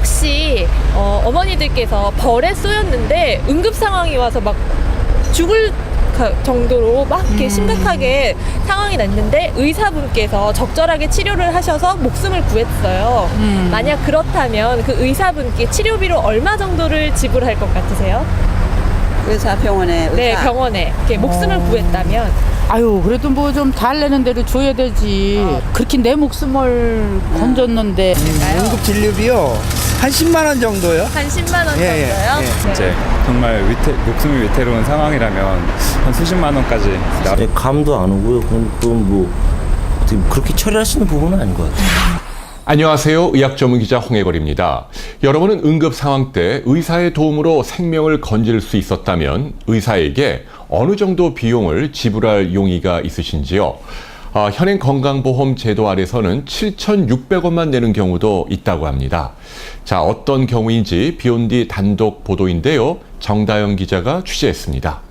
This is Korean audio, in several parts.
혹시 어머니들께서 벌에 쏘였는데 응급 상황이 와서 막 죽을 정도로 막 이렇게 심각하게 상황이 났는데 의사분께서 적절하게 치료를 하셔서 목숨을 구했어요. 만약 그렇다면 그 의사분께 치료비로 얼마 정도를 지불할 것 같으세요? 병원에 네, 병원에 이렇게 목숨을 구했다면. 아유, 그래도 뭐 좀 달래는 대로 줘야 되지. 그렇게 내 목숨을 건졌는데. 응급 진료비요? 한 10만 원 정도요? 한 10만 원 정도요? 예. 이제 정말 목숨이 위태로운 상황이라면 한 수십만 원까지 감도 안 오고요. 그건 뭐 어떻게 그렇게 처리할 수 있는 부분은 아닌 것 같아요. 안녕하세요. 의학 전문 기자 홍해걸입니다. 여러분은 응급 상황 때 의사의 도움으로 생명을 건질 수 있었다면 의사에게 어느 정도 비용을 지불할 용의가 있으신지요? 현행 건강보험 제도 아래서는 7,600원만 내는 경우도 있다고 합니다. 자, 어떤 경우인지 비욘디 단독 보도인데요. 정다영 기자가 취재했습니다.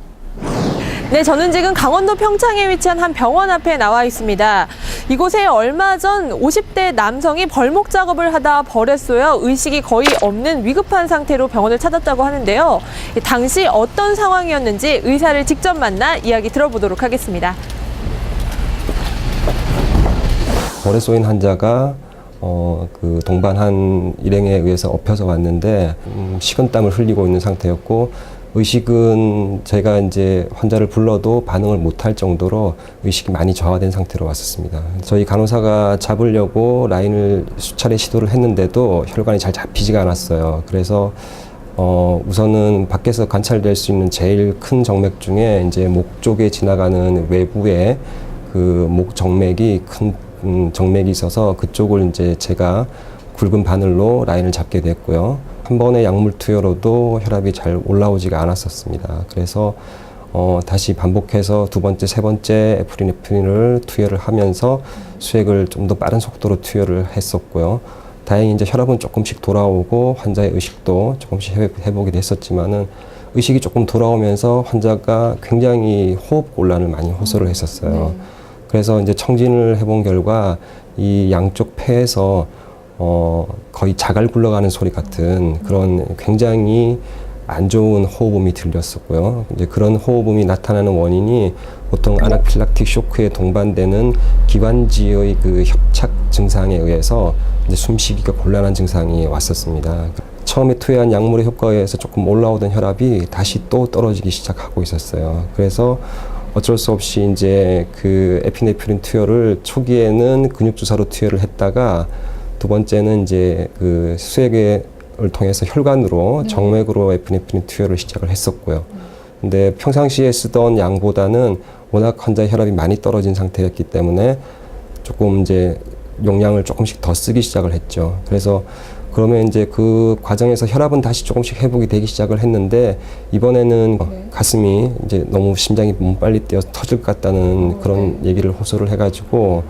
네, 저는 지금 강원도 평창에 위치한 한 병원 앞에 나와 있습니다. 이곳에 얼마 전 50대 남성이 벌목 작업을 하다 벌에 쏘여 의식이 거의 없는 위급한 상태로 병원을 찾았다고 하는데요. 당시 어떤 상황이었는지 의사를 직접 만나 이야기 들어보도록 하겠습니다. 벌에 쏘인 환자가 그 동반 일행에 의해서 엎혀서 왔는데 식은땀을 흘리고 있는 상태였고 의식은 제가 이제 환자를 불러도 반응을 못할 정도로 의식이 많이 저하된 상태로 왔었습니다. 저희 간호사가 잡으려고 라인을 수차례 시도를 했는데도 혈관이 잘 잡히지가 않았어요. 그래서 우선은 밖에서 관찰될 수 있는 제일 큰 정맥 중에 이제 목 쪽에 지나가는 외부에 그 목 정맥이 큰 정맥이 있어서 그쪽을 이제 제가 굵은 바늘로 라인을 잡게 됐고요. 한 번의 약물 투여로도 혈압이 잘 올라오지가 않았었습니다. 그래서 다시 반복해서 두 번째, 세 번째 에프린을 투여를 하면서 수액을 좀 더 빠른 속도로 투여를 했었고요. 다행히 이제 혈압은 조금씩 돌아오고 환자의 의식도 조금씩 회복이 됐었지만은 의식이 조금 돌아오면서 환자가 굉장히 호흡 곤란을 많이 호소를 했었어요. 그래서 이제 청진을 해본 결과 이 양쪽 폐에서 거의 자갈 굴러가는 소리 같은 그런 굉장히 안 좋은 호흡음이 들렸었고요. 이제 그런 호흡음이 나타나는 원인이 보통 아나필락틱 쇼크에 동반되는 기관지의 그 협착 증상에 의해서 이제 숨쉬기가 곤란한 증상이 왔었습니다. 처음에 투여한 약물의 효과에 의해서 조금 올라오던 혈압이 다시 또 떨어지기 시작하고 있었어요. 그래서 어쩔 수 없이 이제 그 에피네프린 투여를 초기에는 근육 주사로 투여를 했다가 두 번째는 이제 그 수액을 통해서 혈관으로 정맥으로 에피네프린 투여를 시작을 했었고요. 근데 평상시에 쓰던 양보다는 워낙 환자의 혈압이 많이 떨어진 상태였기 때문에 조금 이제 용량을 조금씩 더 쓰기 시작을 했죠. 그래서 그러면 이제 그 과정에서 혈압은 다시 조금씩 회복이 되기 시작을 했는데 이번에는 가슴이 이제 너무 심장이 너무 빨리 뛰어서 터질 것 같다는 그런 얘기를 호소를 해가지고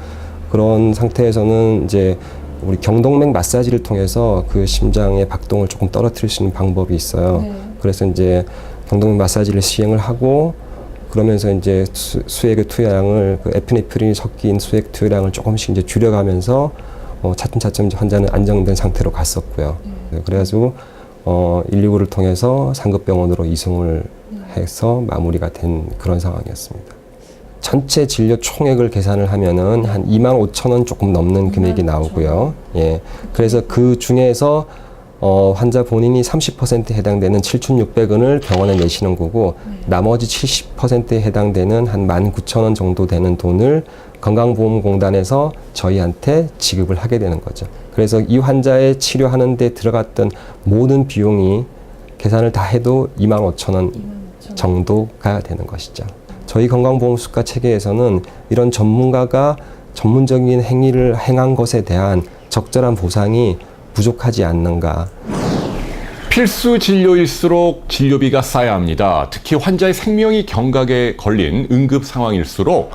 그런 상태에서는 이제 우리 경동맥 마사지를 통해서 그 심장의 박동을 조금 떨어뜨릴 수 있는 방법이 있어요. 그래서 이제 경동맥 마사지를 시행을 하고 그러면서 이제 수액의 투여량을 그 에피네프린이 섞인 수액 투여량을 조금씩 이제 줄여가면서 차츰차츰 환자는 안정된 상태로 갔었고요. 그래가지고 119를 통해서 상급병원으로 이송을 해서 마무리가 된 그런 상황이었습니다. 전체 진료 총액을 계산을 하면은 한 25,000원 조금 넘는 금액이 나오고요. 예. 그래서 그 중에서 환자 본인이 30%에 해당되는 7,600원을 병원에 내시는 거고 나머지 70%에 해당되는 한 19,000원 정도 되는 돈을 건강보험공단에서 저희한테 지급을 하게 되는 거죠. 그래서 이 환자의 치료하는 데 들어갔던 모든 비용이 계산을 다 해도 25,000원 정도가 되는 것이죠. 저희 건강보험수가 체계에서는 이런 전문가가 전문적인 행위를 행한 것에 대한 적절한 보상이 부족하지 않는가. 필수 진료일수록 진료비가 쌓여야 합니다. 특히 환자의 생명이 경각에 걸린 응급 상황일수록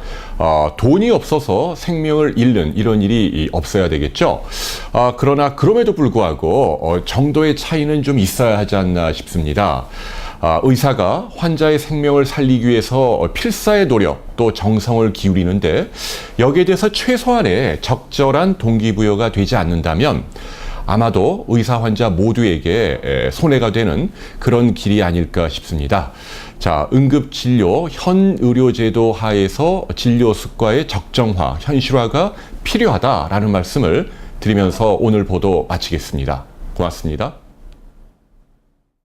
돈이 없어서 생명을 잃는 이런 일이 없어야 되겠죠. 그러나 그럼에도 불구하고 정도의 차이는 좀 있어야 하지 않나 싶습니다. 의사가 환자의 생명을 살리기 위해서 필사의 노력 또 정성을 기울이는데 여기에 대해서 최소한의 적절한 동기부여가 되지 않는다면 아마도 의사 환자 모두에게 손해가 되는 그런 길이 아닐까 싶습니다. 자, 응급진료 현의료제도 하에서 진료 수가의 적정화, 현실화가 필요하다라는 말씀을 드리면서 오늘 보도 마치겠습니다. 고맙습니다.